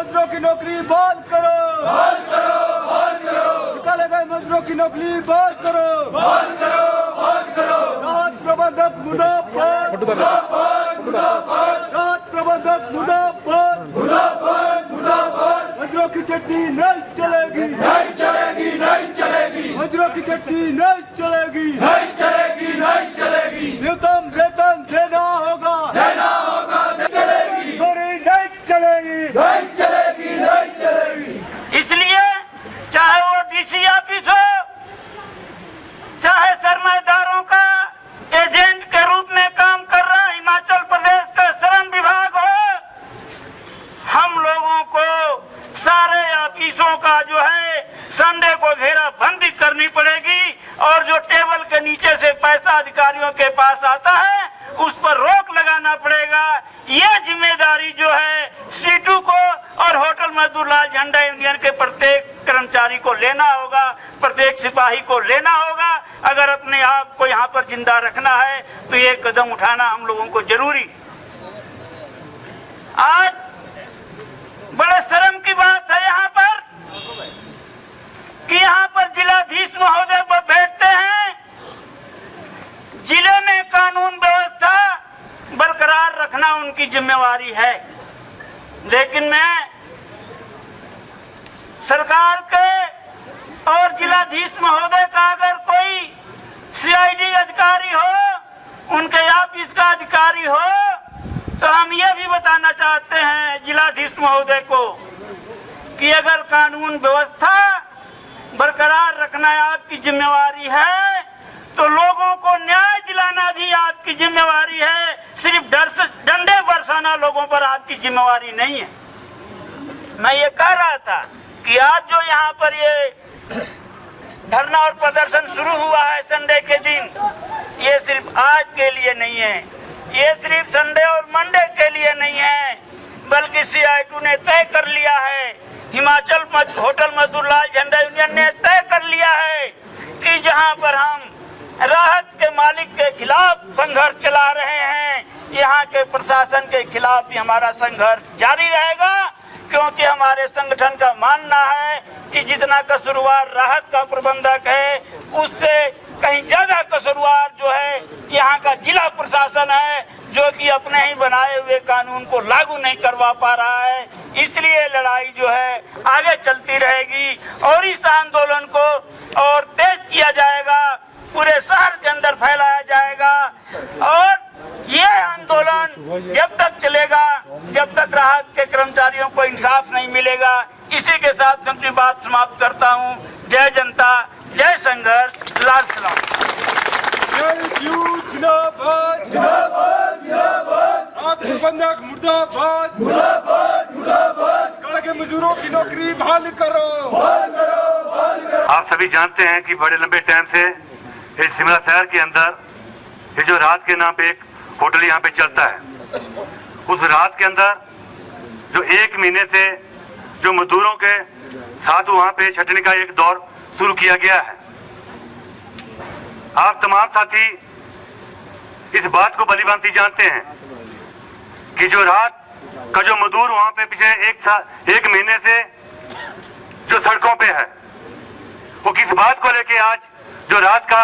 मजदूरों की नौकरी बहाल करो, निकाले गए मजदूरों की नौकरी बहाल करो, राहत प्रबंधक मुर्दाबाद, राहत प्रबंधक मुर्दाबाद, मजदूरों की चटनी नहीं चलेगी, मजदूरों की चटनी नहीं चलेगी, न्यूनतम वेतन देना होगा, इसलिए चाहे वो डीसी ऑफिस हो, चाहे सरमाएदारों का एजेंट के रूप में काम कर रहा हिमाचल प्रदेश का श्रम विभाग हो, हम लोगों को सारे ऑफिसों का जो है संडे को घेराबंदी करनी पड़ेगी और जो टेबल के नीचे से पैसा अधिकारियों के पास आता है उस पर रोक लगाना पड़ेगा। ये जिम्मेदारी जो है सीटू को और होटल मजदूर लाल झंडा यूनियन के प्रत्येक कर्मचारी को लेना होगा, प्रत्येक सिपाही को लेना होगा। अगर अपने आप को यहाँ पर जिंदा रखना है तो ये कदम उठाना हम लोगों को जरूरी। आज बड़े शर्म की बात है यहाँ पर कि यहाँ पर जिलाधीश महोदय पर बैठते हैं, जिले में कानून व्यवस्था बरकरार रखना उनकी जिम्मेवारी है, लेकिन मैं सरकार के और जिलाधीश महोदय का अगर कोई सीआईडी अधिकारी हो, उनके ऑफिस का अधिकारी हो, तो हम ये भी बताना चाहते हैं जिलाधीश महोदय को कि अगर कानून व्यवस्था बरकरार रखना आपकी जिम्मेवारी है तो लोगों को न्याय दिलाना भी आपकी जिम्मेवारी है। सिर्फ डंडे बरसाना लोगों पर आपकी जिम्मेवारी नहीं है। मैं ये कह रहा था कि आज जो यहाँ पर ये धरना और प्रदर्शन शुरू हुआ है संडे के दिन, ये सिर्फ आज के लिए नहीं है, ये सिर्फ संडे और मंडे के लिए नहीं है, बल्कि CITU ने तय कर लिया है, हिमाचल होटल मजदूर लाल झंडा यूनियन ने तय कर लिया है कि जहां पर हम राहत के मालिक के खिलाफ संघर्ष चला रहे हैं, यहाँ के प्रशासन के खिलाफ भी हमारा संघर्ष जारी रहेगा, क्योंकि हमारे संगठन का मानना है कि जितना कसूरवार राहत का प्रबंधक है उससे कहीं ज्यादा कसूरवार जो है यहाँ का जिला प्रशासन है, जो कि अपने ही बनाए हुए कानून को लागू नहीं करवा पा रहा है। इसलिए लड़ाई जो है आगे चलती रहेगी और इस आंदोलन को और तेज किया जाएगा, पूरे शहर के अंदर फैलाया जाएगा और ये आंदोलन जब तक चलेगा जब तक राहत के कर्मचारियों को इंसाफ नहीं मिलेगा। इसी के साथ मैं अपनी बात समाप्त करता हूँ। जय जनता, जय संघर्ष, लाल सलाम। प्रबंधक मुर्दाबाद, के मजदूरों की नौकरी बहाल करो। आप सभी जानते हैं कि बड़े लंबे टाइम से इस शिमला शहर के अंदर ये जो रात के नाम पे एक होटल यहाँ पे चलता है, उस रात के अंदर जो 1 महीने से जो मजदूरों के साथ वहाँ पे छटने का एक दौर शुरू किया गया है। आप तमाम साथी इस बात को भलीभांति जानते हैं कि जो रात का जो मजदूर वहाँ पे पिछले 1 महीने से जो सड़कों पे है, वो किस बात को लेके आज जो रात का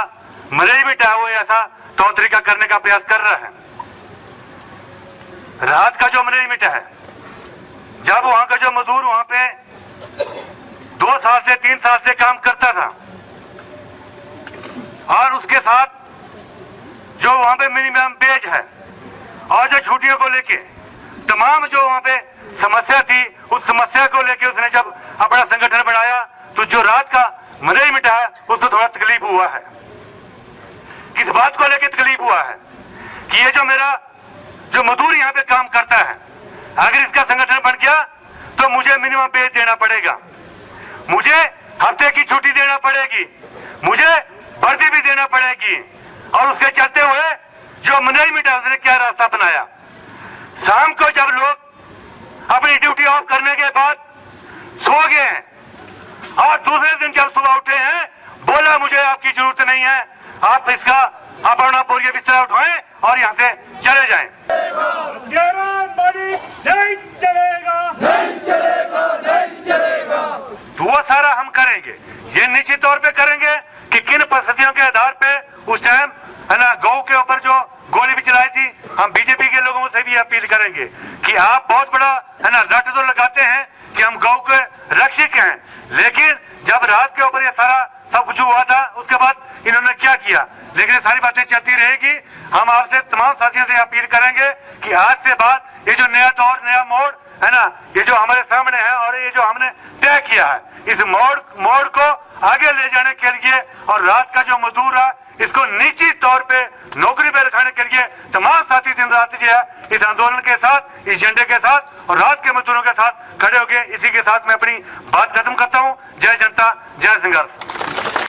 मैनेजमेंट है वो ऐसा तौर तरीका करने का प्रयास कर रहा है। रात का जो मैनेजमेंट है, जब वहां का जो मजदूर वहां पे 2 साल से 3 साल से काम करता था और उसके साथ जो वहां पे मिनिमम वेज है और जो छुट्टियों को लेके तमाम जो वहां पे समस्या थी, उस समस्या को लेके उसने जब अपना संगठन बनाया तो जो रात का मैनेजमेंट है उसको थोड़ा तकलीफ हुआ है। किस बात को लेके तकलीफ हुआ है कि ये जो मेरा जो मजदूर यहाँ पे काम करता है, अगर इसका संगठन बन गया तो मुझे मिनिमम वेज देना पड़ेगा, मुझे हफ्ते की छुट्टी देना पड़ेगी, मुझे वर्दी भी देना पड़ेगी। और उसके चलते हुए जो मैनेजमेंट है उसने क्या रास्ता बनाया, शाम को जब लोग अपनी ड्यूटी ऑफ करने के बाद सो गए हैं और दूसरे दिन जब सुबह उठे हैं, बोला मुझे आपकी जरूरत नहीं है, आप अपना बोरिया बिस्तर उठाएं और यहाँ से चले जाएं। नहीं चलेगा, नहीं चलेगा। भी अपील करेंगे कि आप बहुत बड़ा है ना रट तो लगाते हैं कि हम गौ के रक्षक हैं, लेकिन जब रात के ऊपर ये सारा सब कुछ हुआ था उसके बाद इन्होंने क्या किया, लेकिन ये सारी बातें चलती रहेगी। हम आपसे तमाम साथियों से अपील करेंगे कि आज से बाद ये जो नया दौर नया मोड़ है ना, ये जो हमारे सामने है और ये जो हमने तय किया है, इस मोड़ को आगे ले जाने के लिए और रात का जो मजदूर है इसको निश्चित तौर पे नौकरी पे रखने के लिए तमाम साथी दिन रात जो है इस आंदोलन के साथ, इस झंडे के साथ और रात के मजदूरों के साथ खड़े होकर इसी के साथ मैं अपनी बात खत्म करता हूँ। जय जनता, जय संघर्ष।